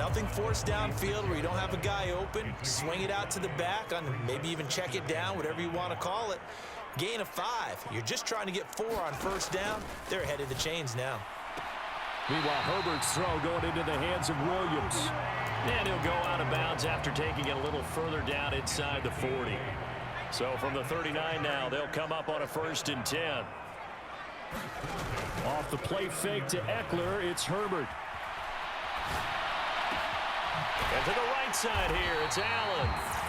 Nothing forced downfield where you don't have a guy open. Swing it out to the back, maybe even check it down, whatever you want to call it. Gain of 5. You're just trying to get 4 on first down. They're ahead of the chains now. Meanwhile, Herbert's throw going into the hands of Williams. And he'll go out of bounds after taking it a little further down inside the 40. So from the 39 now, they'll come up on a 1st and 10. Off the play fake to Eckler, it's Herbert. And to the right side here, it's Allen.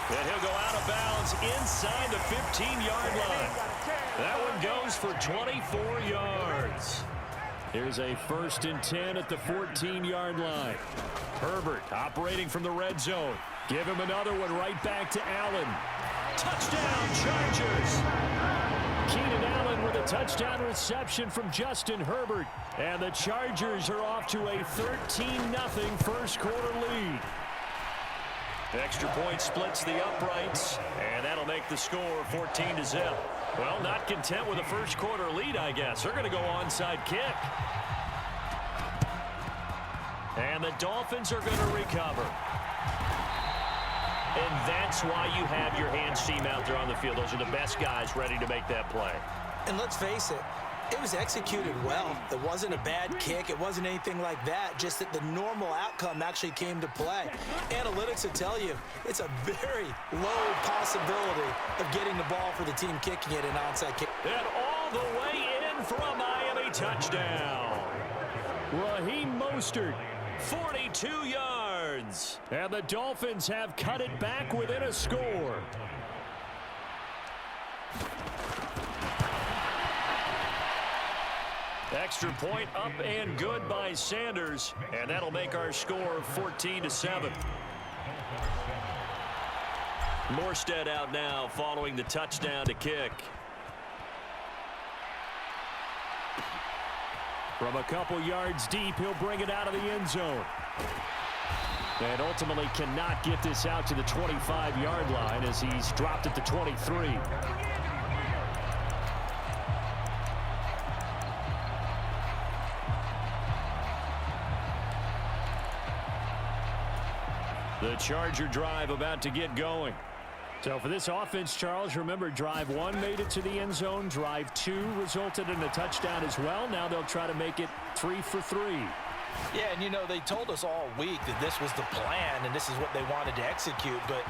And he'll go out of bounds inside the 15-yard line. That one goes for 24 yards. Here's a 1st and 10 at the 14-yard line. Herbert operating from the red zone. Give him another one right back to Allen. Touchdown, Chargers! Keenan Allen with a touchdown reception from Justin Herbert. And the Chargers are off to a 13-0 first quarter lead. Extra point splits the uprights, and that'll make the score 14-0. Well, not content with a first quarter lead, I guess. They're going to go onside kick. And the Dolphins are going to recover. And that's why you have your hands team out there on the field. Those are the best guys ready to make that play. And let's face it, it was executed well. It wasn't a bad kick. It wasn't anything like that. Just that the normal outcome actually came to play. Analytics will tell you it's a very low possibility of getting the ball for the team kicking it an onside kick. And all the way in for a Miami touchdown. Raheem Mostert, 42 yards. And the Dolphins have cut it back within a score. Extra point up and good by Sanders, and that'll make our score 14-7. Morstead out now following the touchdown to kick. From a couple yards deep, he'll bring it out of the end zone. And ultimately cannot get this out to the 25-yard line as he's dropped at the 23. The Charger drive about to get going. So for this offense, Charles, remember, drive 1 made it to the end zone. Drive 2 resulted in a touchdown as well. Now they'll try to make it 3 for 3. Yeah, and you know, they told us all week that this was the plan and this is what they wanted to execute, but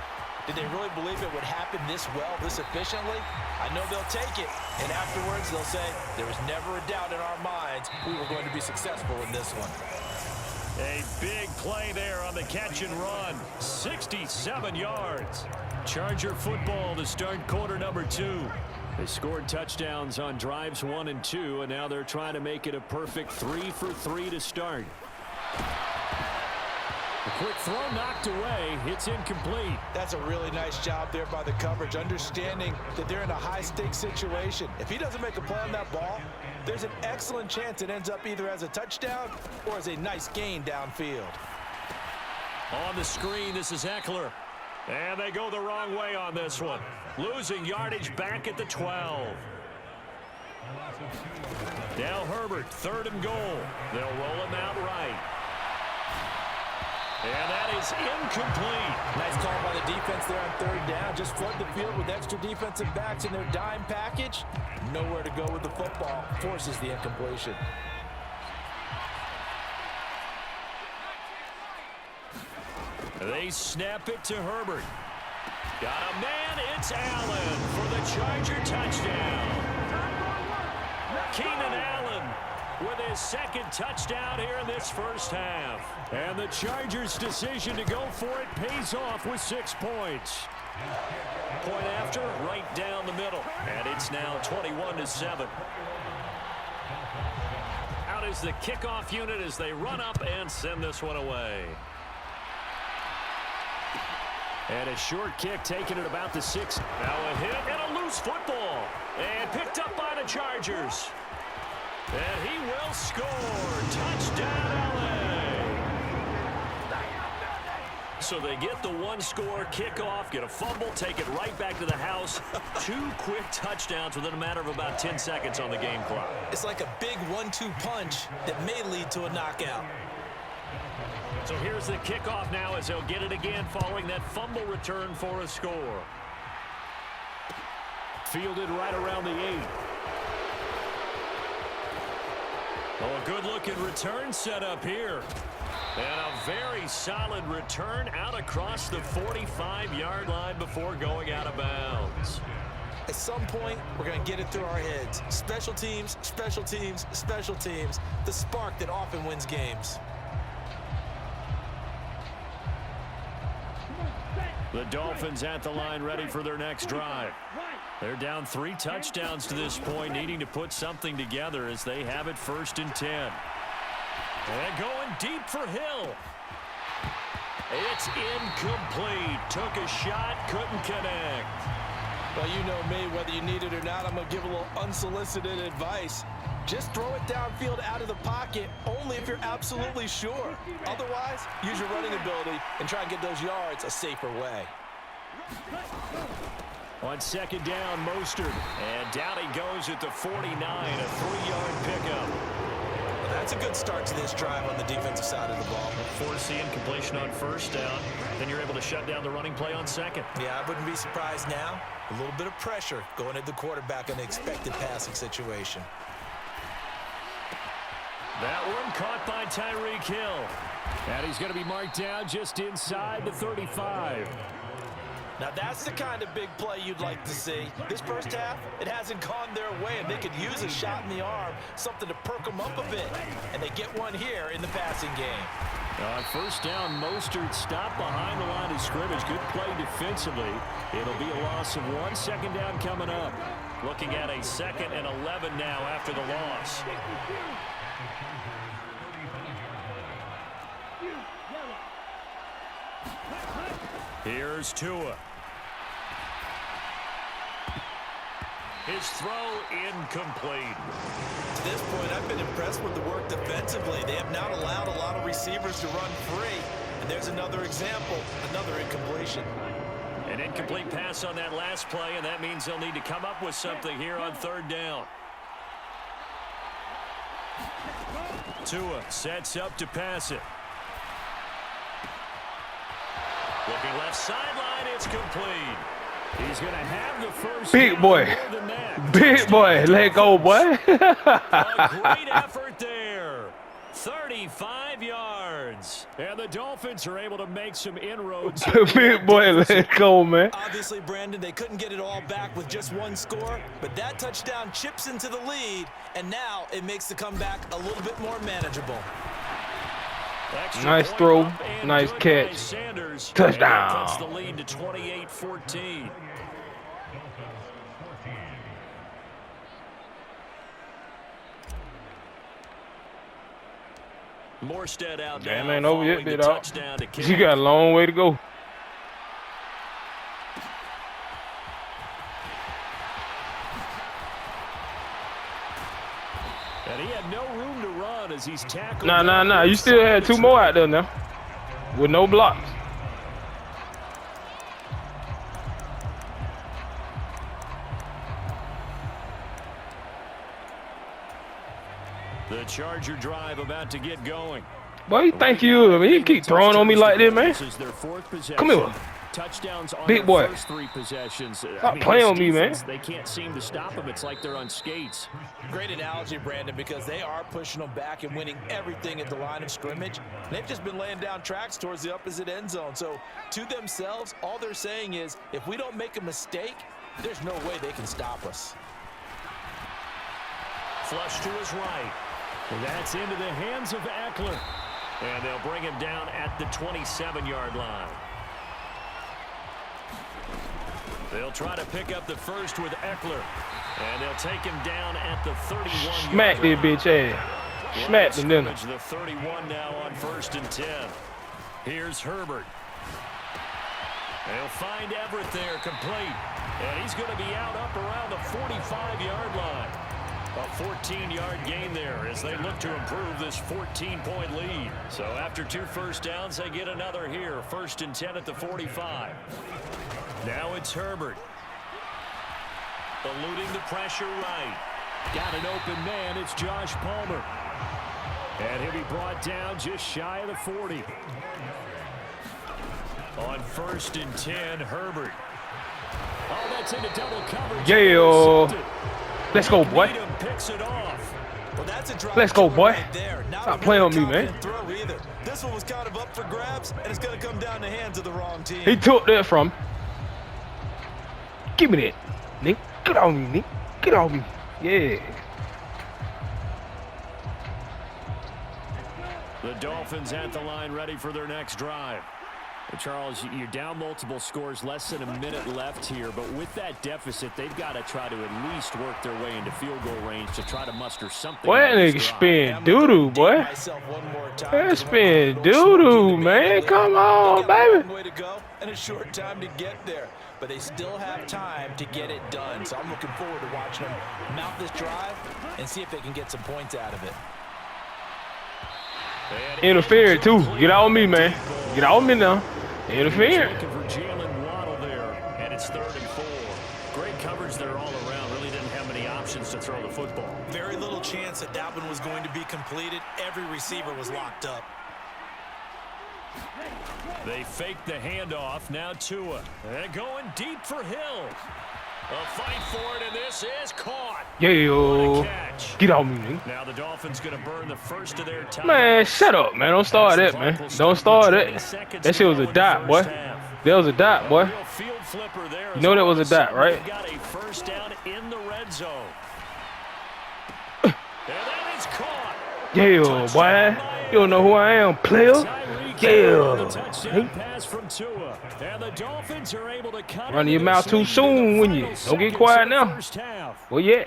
did they really believe it would happen this well, this efficiently? I know they'll take it, and afterwards they'll say, there was never a doubt in our minds we were going to be successful in this one. A big play there on the catch and run. 67 yards. Charger football to start quarter number 2. They scored touchdowns on drives 1 and 2, and now they're trying to make it a perfect 3 for 3 to start. A quick throw knocked away. It's incomplete. That's a really nice job there by the coverage, understanding that they're in a high-stakes situation. If he doesn't make a play on that ball, there's an excellent chance it ends up either as a touchdown or as a nice gain downfield. On the screen, this is Eckler. And they go the wrong way on this one. Losing yardage back at the 12. Now Herbert, 3rd and goal. They'll roll him out right. And that is incomplete. Nice call by the defense there on 3rd down. Just flood the field with extra defensive backs in their dime package. Nowhere to go with the football. Forces the incompletion. They snap it to Herbert. Got a man, it's Allen for the Charger touchdown. Keenan Allen with his 2nd touchdown here in this first half. And the Chargers' decision to go for it pays off with 6 points. Point after, right down the middle. And it's now 21-7. Out is the kickoff unit as they run up and send this one away. And a short kick taken at about the 6. Now a hit and a loose football. And picked up by the Chargers. And he will score. Touchdown, LA. So they get the 1-score kickoff, get a fumble, take it right back to the house. 2 quick touchdowns within a matter of about 10 seconds on the game clock. It's like a big 1-2 punch that may lead to a knockout. So here's the kickoff now as they'll get it again following that fumble return for a score. Fielded right around the 8. Oh, a good-looking return set up here. And a very solid return out across the 45-yard line before going out of bounds. At some point, we're going to get it through our heads. Special teams, special teams, special teams. The spark that often wins games. The Dolphins at the line ready for their next drive. They're down 3 touchdowns to this point, needing to put something together as they have it 1st and 10. And going deep for Hill. It's incomplete. Took a shot, couldn't connect. Well, you know me, whether you need it or not, I'm going to give a little unsolicited advice. Just throw it downfield out of the pocket only if you're absolutely sure. Otherwise, use your running ability and try and get those yards a safer way. On 2nd down, Mostert. And down he goes at the 49, a 3-yard pickup. Well, that's a good start to this drive on the defensive side of the ball. Forcing completion on 1st down. Then you're able to shut down the running play on 2nd. Yeah, I wouldn't be surprised now. A little bit of pressure going at the quarterback in an expected passing situation. That one caught by Tyreek Hill. And he's going to be marked down just inside the 35. Now that's the kind of big play you'd like to see. This first half, it hasn't gone their way, and they could use a shot in the arm, something to perk them up a bit. And they get one here in the passing game. On 1st down, Mostert stopped behind the line of scrimmage. Good play defensively. It'll be a loss of 1. 2nd down coming up. Looking at a 2nd and 11 now after the loss. Here's Tua. His throw incomplete. To this point, I've been impressed with the work defensively. They have not allowed a lot of receivers to run free. And there's another example, another incompletion. An incomplete pass on that last play, and that means they'll need to come up with something here on 3rd down. Tua sets up to pass it. Looking left sideline, it's complete. He's going to have the first. Big boy. Big boy. Let go, boy. A great effort there. 35 yards. And the Dolphins are able to make some inroads. Big boy, let go, man. Obviously, Brandon, they couldn't get it all back with just one score, but that touchdown chips into the lead, and now it makes the comeback a little bit more manageable. Nice throw, nice catch. Touchdown. Cuts the lead to 28-14. Morstead out now. Damn, ain't over yet, bit out. Touchdown to You got a long way to go. And he had no room to run as he's tackled. Nah. You still had 2 more out there now. With no blocks. The Charger drive about to get going. Boy, you think you? I mean, you keep throwing on me like this, man. This is their 4th possession. Come here. Touchdowns on Big boy. First 3 possessions. Stop playing on me, man. They can't seem to stop them. It's like they're on skates. Great analogy, Brandon, because they are pushing them back and winning everything at the line of scrimmage. They've just been laying down tracks towards the opposite end zone. So to themselves, all they're saying is, if we don't make a mistake, there's no way they can stop us. Flush to his right. And that's into the hands of Eckler. And they'll bring him down at the 27-yard line. They'll try to pick up the first with Eckler. And they'll take him down at the 31-yard line. Smack this bitch ass. Smack the dinner. The 31 now on 1st and 10. Here's Herbert. They'll find Everett there, complete. And he's going to be out up around the 45-yard line. A 14-yard gain there as they look to improve this 14-point lead. So after 2 first downs, they get another here. 1st and 10 at the 45. Now it's Herbert. Eluding the pressure right. Got an open man. It's Josh Palmer. And he'll be brought down just shy of the 40. On 1st and 10, Herbert. Oh, that's into double coverage. Yeah. Let's go, boy. Picks it off. Well, that's a drive. Let's go, boy. Right there. Stop playing on me, man. This one was kind of up for grabs, and it's going to come down the hands of the wrong team. He took that from. Give me that, Nick. Get on me, Nick. Get on me. Yeah. The Dolphins at the line ready for their next drive. Well, Charles, you're down multiple scores, less than a minute left here, but with that deficit, they've got to try to at least work their way into field goal range to try to muster something. Boy, that nigga spin doo-doo, boy. That spin doo-doo, man. Come on, baby. Way to go and a short time to get there, but they still have time to get it done. So I'm looking forward to watching them mount this drive and see if they can get some points out of it. Interfered too. Get out on me, man. Get out on me now. Interfered. Looking for Jalen Waddle there, and it's 3rd and 4. Great coverage there all around. Really didn't have many options to throw the football. Very little chance that that one was going to be completed. Every receiver was locked up. They fake the handoff. Now Tua. They're going deep for Hill. A fight for it, and this is caught. Yeah. Get on me, nigga. Now the Dolphins going to burn the first of their time. Man, shut up, man. Don't start that, man. Don't start that. That shit was a dot, boy. That was a dot, boy. You know that was a dot, right? Got a first down in the red zone. And that is caught. Yeah, boy. You don't know who I am, player. Yeah. Pass from Tua. And the Dolphins are able to cut Running your mouth too soon, wouldn't you? Don't get quiet now. Well, yeah.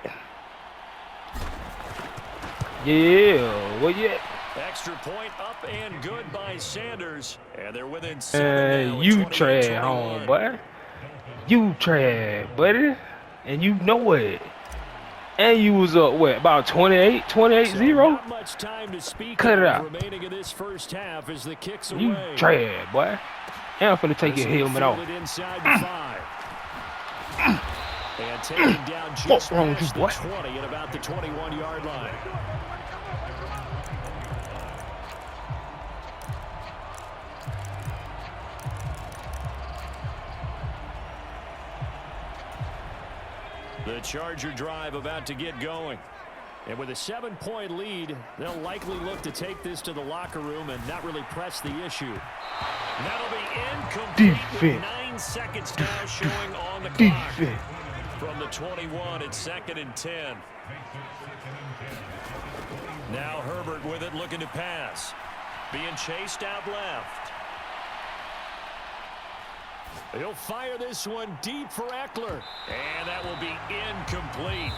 Yeah, well, yeah. Extra point up and good by Sanders. And they're within 7 now. You trash, homeboy. You trash, buddy. And you know it. And you was up, what, about 28-0? Not much time to speak. Cut it out. Remaining in this first half as the kicks You away. trash, boy. And I'm finna take your helmet off. Inside the 5. And taking down just wrong with you, past boy? the 20 at about the 21-yard line. The Charger drive about to get going. And with a 7-point lead, they'll likely look to take this to the locker room and not really press the issue. That'll be incomplete with 9 seconds now showing on the clock. From the 21, it's 2nd and 10. Now Herbert with it, looking to pass. Being chased out left. He'll fire this one deep for Eckler. And that will be incomplete.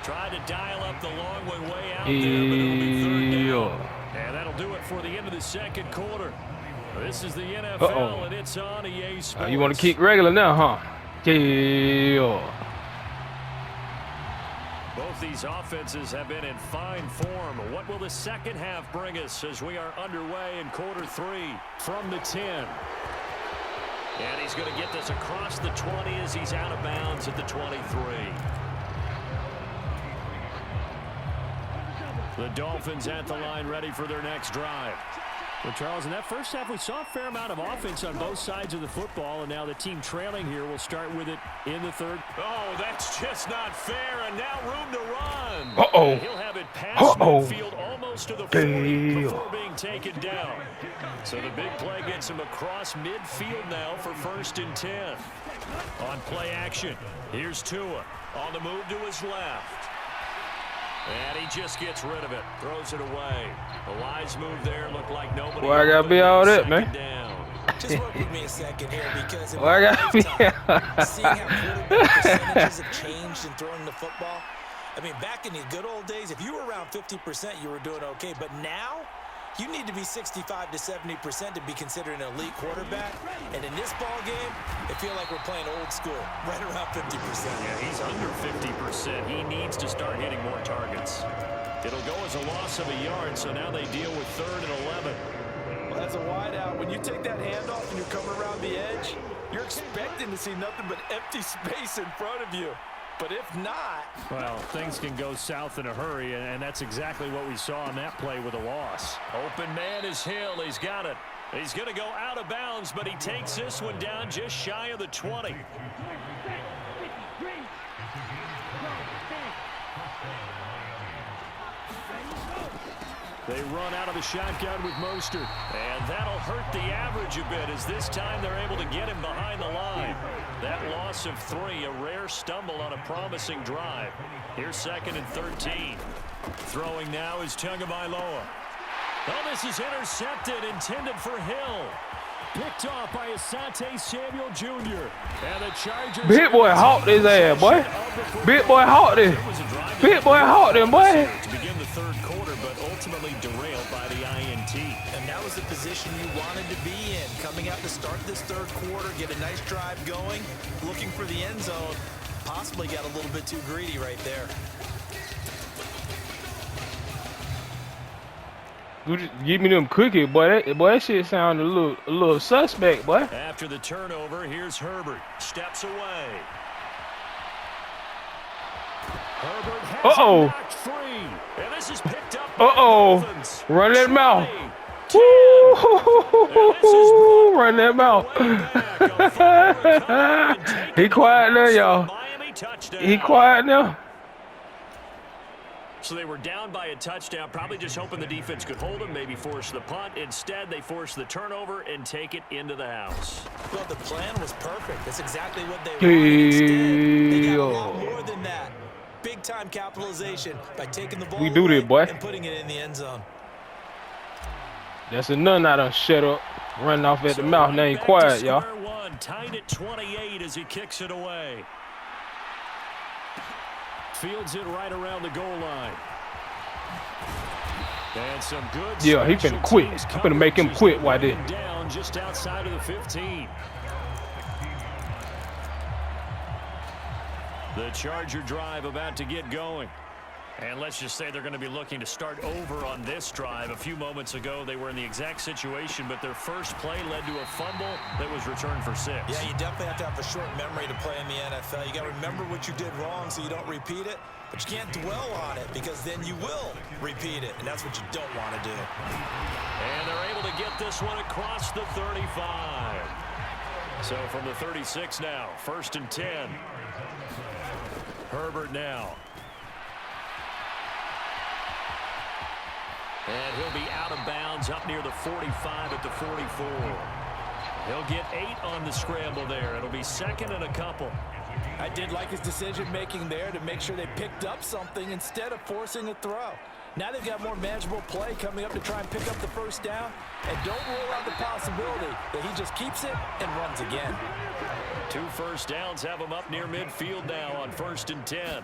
Tried to dial up the long way out there, but it'll be 3rd down. And that'll do it for the end of the second quarter. This is the NFL, and it's on EA Sports. You want to kick regular now, huh? Yeah. Both these offenses have been in fine form. What will the second half bring us as we are underway in quarter 3 from the 10? And he's going to get this across the 20 as he's out of bounds at the 23. The Dolphins at the line ready for their next drive. Well, Charles, in that first half, we saw a fair amount of offense on both sides of the football, and now the team trailing here will start with it in the 3rd. Oh, that's just not fair, and now room to run. He'll have it past midfield almost to the 40 before being taken down. So the big play gets him across midfield now for 1st and 10. On play action, here's Tua on the move to his left. And he just gets rid of it, throws it away. The wise move there looked like nobody. Well, I gotta be all that, man. Just work with me a second here, because in Well, I gotta be seeing how quarterback percentages have changed in throwing the football. I mean, back in the good old days, if you were around 50%, you were doing okay. But now, you need to be 65 to 70% to be considered an elite quarterback. And in this ball game, I feel like we're playing old school, right around 50%. Yeah, he's under 50%. He needs to start hitting more targets. It'll go as a loss of a yard, so now they deal with 3rd and 11. Well, that's a wide out. When you take that handoff and you're coming around the edge, you're expecting to see nothing but empty space in front of you. But if not... Well, things can go south in a hurry, and that's exactly what we saw on that play with a loss. Open man is Hill. He's got it. He's going to go out of bounds, but he takes this one down just shy of the 20. They run out of the shotgun with Mostert. And that'll hurt the average a bit as this time they're able to get him behind the line. That loss of 3, a rare stumble on a promising drive. Here's 2nd and 13. Throwing now is Tagovailoa. Oh, this is intercepted, intended for Hill. Picked off by Asante Samuel Jr. And the Chargers... Big boy hawked his ass, boy. Big boy hawked him. Big boy hawked him, boy. To begin the third quarter, but ultimately derailed by the INT. And that was the position you wanted to be in. Coming out to start this third quarter, get a nice drive going, looking for the end zone. Possibly got a little bit too greedy right there. Give me them cookies, boy. That shit sounded a little suspect, boy. After the turnover, here's Herbert. Steps away. Herbert has knocked free. And this is picked up by Dolphins. Run that mouth. Run that mouth. He quiet now, y'all. He quiet now. So they were down by a touchdown, probably just hoping the defense could hold them, maybe force the punt. Instead, they force the turnover and take it into the house. Well, the plan was perfect. That's exactly what they wanted. Instead, they got a lot more than that. Big-time capitalization by taking the ball we do this, boy. And putting it in the end zone. That's enough. I done shut up. Running off at the mouth. Now ain't quiet, y'all. Tied at 28 as he kicks it away. Fields it right around the goal line. And some good. Yeah, he finna quit. I'm finna make him quit. Why did? Down just outside of the 15. The Charger drive about to get going. And let's just say they're going to be looking to start over on this drive. A few moments ago, they were in the exact situation, but their first play led to a fumble that was returned for 6. Yeah, you definitely have to have a short memory to play in the NFL. You got to remember what you did wrong so you don't repeat it, but you can't dwell on it because then you will repeat it, and that's what you don't want to do. And they're able to get this one across the 35. So from the 36 now, 1st and 10. Herbert now. And he'll be out of bounds up near the 45 at the 44. He'll get 8 on the scramble there. It'll be 2nd and a couple. I did like his decision-making there to make sure they picked up something instead of forcing a throw. Now they've got more manageable play coming up to try and pick up the first down. And don't rule out the possibility that he just keeps it and runs again. 2 first downs have him up near midfield now on 1st and 10.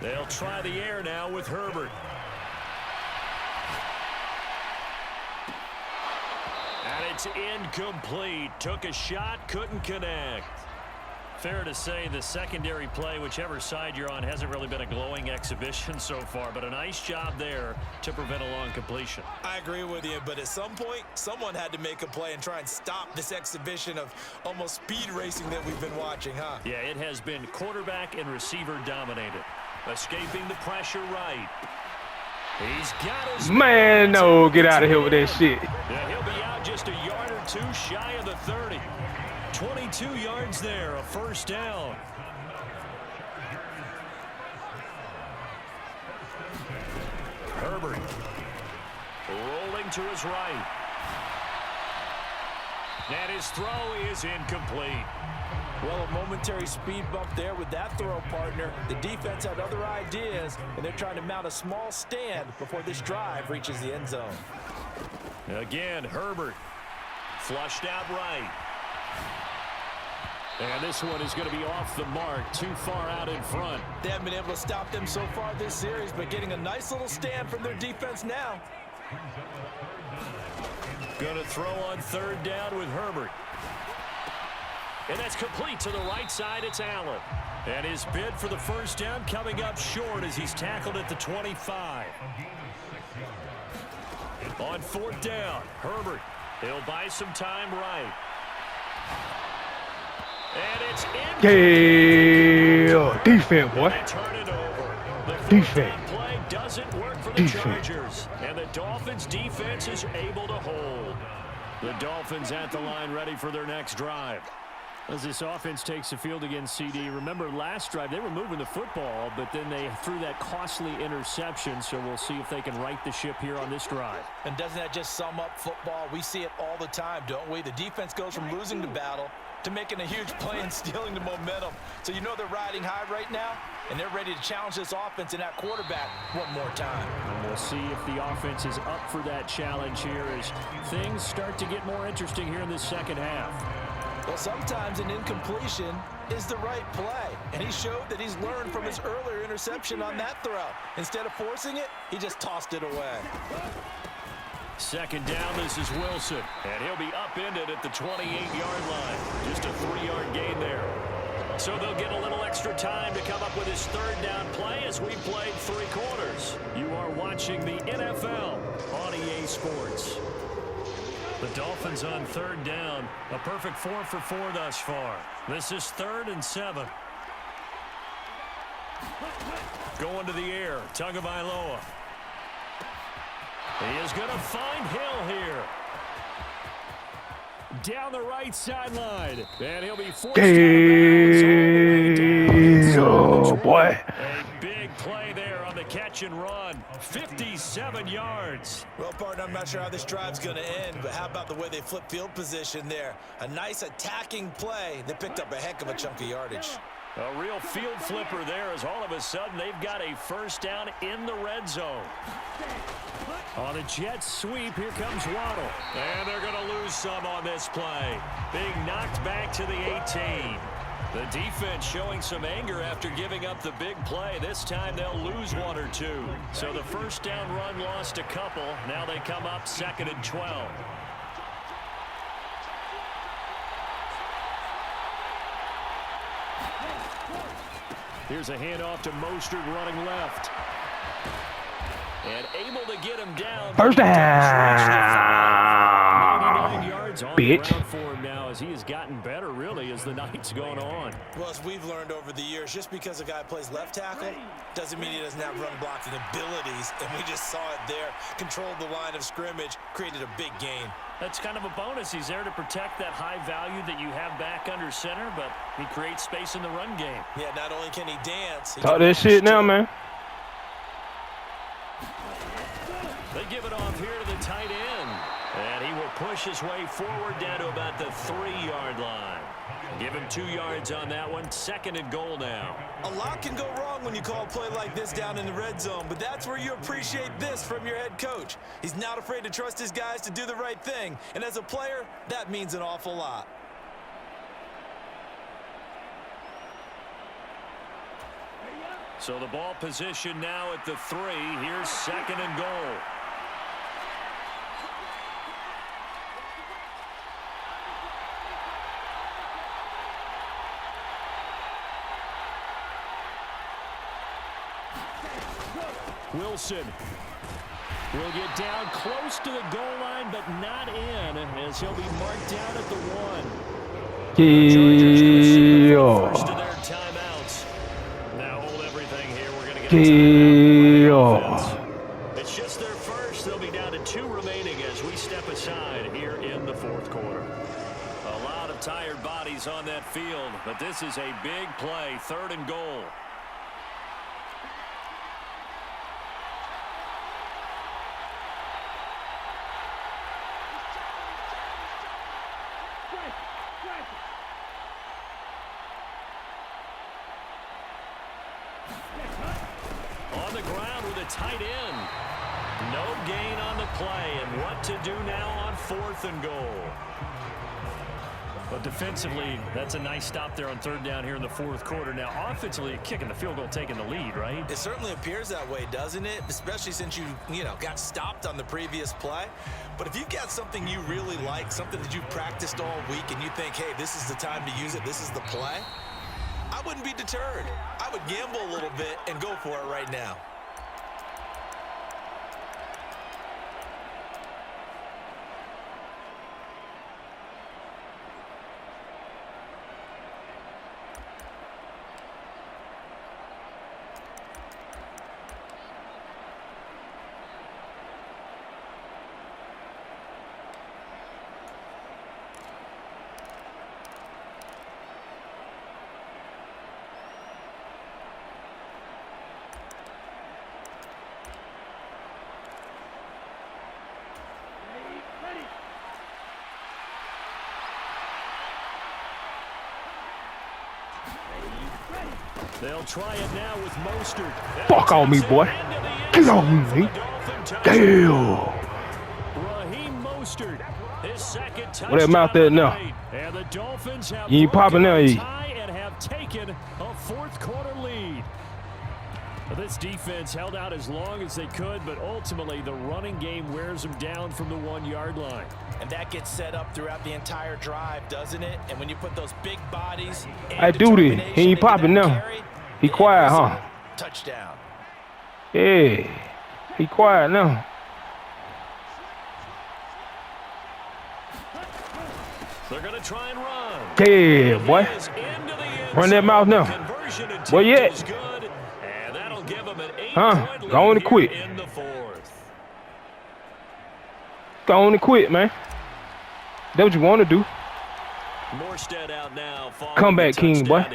They'll try the air now with Herbert. And it's incomplete. Took a shot, couldn't connect. Fair to say the secondary play, whichever side you're on, hasn't really been a glowing exhibition so far, but a nice job there to prevent a long completion. I agree with you, but at some point, someone had to make a play and try and stop this exhibition of almost speed racing that we've been watching, huh? Yeah, it has been quarterback and receiver dominated. Escaping the pressure right. He's got his man. No, get out of here with that shit. Yeah, he'll be out just a yard or 2 shy of the 30. 22 yards there, a first down. Herbert rolling to his right. And his throw is incomplete. Well, a momentary speed bump there with that throw partner. The defense had other ideas, and they're trying to mount a small stand before this drive reaches the end zone. Again, Herbert flushed out right. And this one is going to be off the mark, too far out in front. They haven't been able to stop them so far this series, but getting a nice little stand from their defense now. Going to throw on 3rd down with Herbert. And that's complete to the right side. It's Allen. And his bid for the first down coming up short as he's tackled at the 25. On 4th down, Herbert. He'll buy some time right. And it's incomplete. Yeah, defense, boy. They turn it over. The fourth Defense. down play doesn't work for the Defense. Chargers. And the Dolphins' defense is able to hold. The Dolphins at the line ready for their next drive. As this offense takes the field against CD, remember last drive they were moving the football, but then they threw that costly interception, so we'll see if they can right the ship here on this drive. And doesn't that just sum up football? We see it all the time, don't we? The defense goes from losing the battle to making a huge play and stealing the momentum. So you know they're riding high right now, and they're ready to challenge this offense and that quarterback one more time. And we'll see if the offense is up for that challenge here as things start to get more interesting here in this second half. Well, sometimes an incompletion is the right play, and he showed that he's learned from his earlier interception on that throw. Instead of forcing it, he just tossed it away. Second down, this is Wilson. And he'll be upended at the 28-yard line. Just a 3-yard gain there. So they'll get a little extra time to come up with his third down play as we played 3 quarters. You are watching the NFL on EA Sports. The Dolphins on third down. A perfect 4 for 4 thus far. This is 3rd and 7. Going to the air. Tagovailoa. He is going to find Hill here. Down the right sideline. And he'll be forced out of bounds. Oh, boy. A big play there on the catch and run. 57 yards. Well, partner, I'm not sure how this drive's going to end, but how about the way they flip field position there? A nice attacking play. They picked up a heck of a chunk of yardage. A real field flipper there as all of a sudden they've got a first down in the red zone. On a jet sweep, here comes Waddle. And they're going to lose some on this play. Being knocked back to the 18. The defense showing some anger after giving up the big play. This time they'll lose 1 or 2. So the first down run lost a couple. Now they come up 2nd and 12. Here's a handoff to Mostert running left. And able to get him down. First down. 99 yards on Bitch. the ground for him now as he has gotten better, really, as the night's gone on. Well, as we've learned over the years, just because a guy plays left tackle doesn't mean he doesn't have run blocking abilities, and we just saw it there. Controlled the line of scrimmage, created a big gain. That's kind of a bonus. He's there to protect that high value that you have back under center, but he creates space in the run game. Yeah, not only can he dance, he Talk can that shit now, man. They give it off here to the tight end. And he will push his way forward down to about the 3-yard line. Give him 2 yards on that one. 2nd and goal now. A lot can go wrong when you call a play like this down in the red zone, but that's where you appreciate this from your head coach. He's not afraid to trust his guys to do the right thing, and as a player, that means an awful lot. So the ball position now at the 3. Here's 2nd and goal. Wilson will get down close to the goal line, but not in, as he'll be marked down at the 1. First of their timeouts. Now hold everything here. We're going to get Yeah. It's just their first. They'll be down to 2 remaining as we step aside here in the 4th quarter. A lot of tired bodies on that field, but this is a big play. 3rd and goal. On the ground with a tight end. No gain on the play, and what to do now on 4th and goal. But defensively, that's a nice stop there on 3rd down here in the 4th quarter. Now, offensively, kicking the field goal, taking the lead, right? It certainly appears that way, doesn't it? Especially since you got stopped on the previous play. But if you've got something you really like, something that you've practiced all week, and you think, hey, this is the time to use it, this is the play, I wouldn't be deterred. I would gamble a little bit and go for it right now. They'll try it now with Mostert. Fuck on me, boy. Get on me. Damn. Raheem Mostert, his second touchdown. What that mouth at now? And the Dolphins have You ain't popping now, you. tie and have taken a fourth quarter lead. This defense held out as long as they could, but ultimately the running game wears them down from the 1-yard line. And that gets set up throughout the entire drive, doesn't it? And when you put those big bodies, I do this. He ain't popping now. He quiet, huh? Touchdown. Yeah. He quiet now. They're going to try and run. Yeah, boy. Run that mouth now. Where you at? Huh? Go on and quit. Go on and quit, man. That's what you want to do. Out now, come back, King, boy.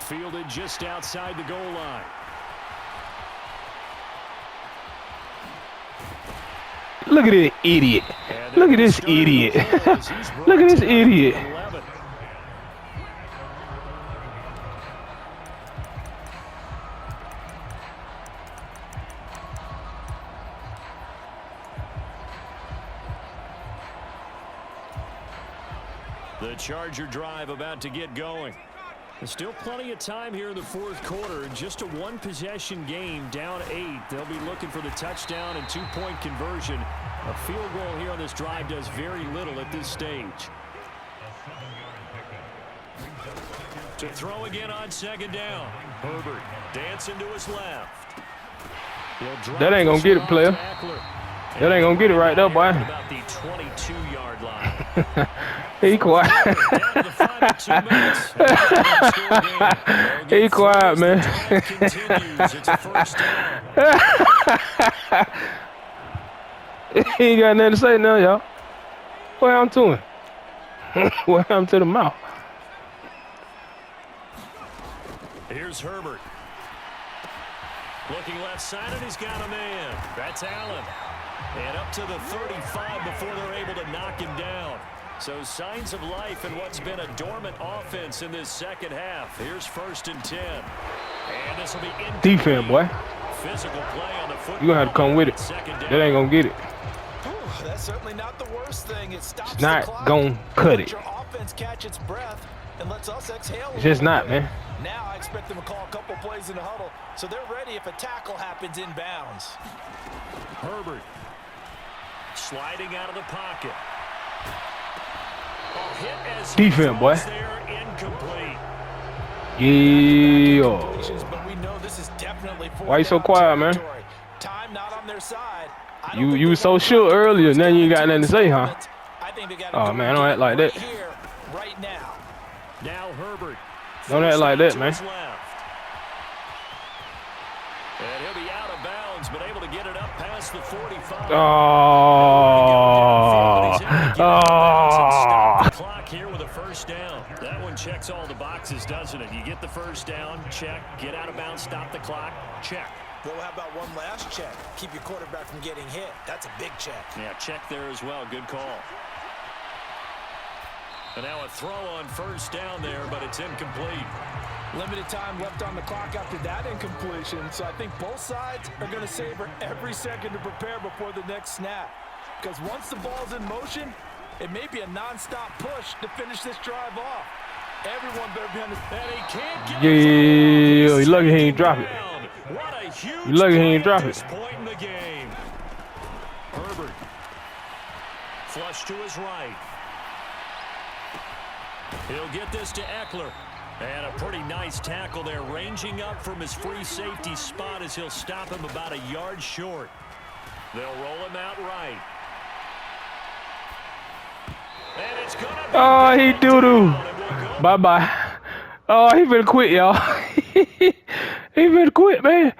Fielded just outside the goal line. Look at this idiot. Look at this idiot. Look at this idiot. The Charger drive about to get going. There's still plenty of time here in the fourth quarter. Just a one-possession game, down 8. They'll be looking for the touchdown and 2-point conversion. A field goal here on this drive does very little at this stage. To throw again on second down. Herbert dancing to his left. That ain't gonna get it, player. That ain't gonna get it right there, boy. About the 22-yard line. He quiet. He quiet, man. He ain't got nothing to say now, y'all. What happened to him? What happened to the mouth? Here's Herbert. Looking left side, and he's got a man. That's Allen. And up to the 35 before they're able to knock him down. So signs of life in what's been a dormant offense in this second half. Here's 1st and 10. And this will be in defense, boy. Physical play on the football. You gonna have to come with it. That ain't gonna get it. Ooh, that's certainly not the worst thing. It stops it's not the clock. gonna cut it. Your offense catch its breath and lets us exhale. It's just not, man. Now I expect them to call a couple plays in the huddle, so they're ready if a tackle happens inbounds. Herbert sliding out of the pocket. Defense, boy. Yeah. Why you so quiet, man? You was so sure earlier, now you ain't got nothing to say, huh? Oh man, don't act like that. Now Herbert. Don't act like that, man. And he'll be out of bounds, but able to get it up past the 45. The clock here with a first down. That one checks all the boxes, doesn't it? You get the first down, check. Get out of bounds, stop the clock, check. Well, how about one last check? Keep your quarterback from getting hit. That's a big check. Yeah, check there as well. Good call. And now a throw on first down there, but it's incomplete. Limited time left on the clock after that incompletion, so I think both sides are going to savor every second to prepare before the next snap. Because once the ball's in motion, it may be a non-stop push to finish this drive off. Everyone better be on the... And he can't get yeah, you lucky he ain't drop it. What a huge you lucky he ain't drop it. Point in the game. Herbert. Flush to his right. He'll get this to Eckler. And a pretty nice tackle there, ranging up from his free safety spot as he'll stop him about a yard short. They'll roll him out right. And it's gonna be he doo-doo. Bye-bye. Oh, he better quit, y'all. He better quit, man.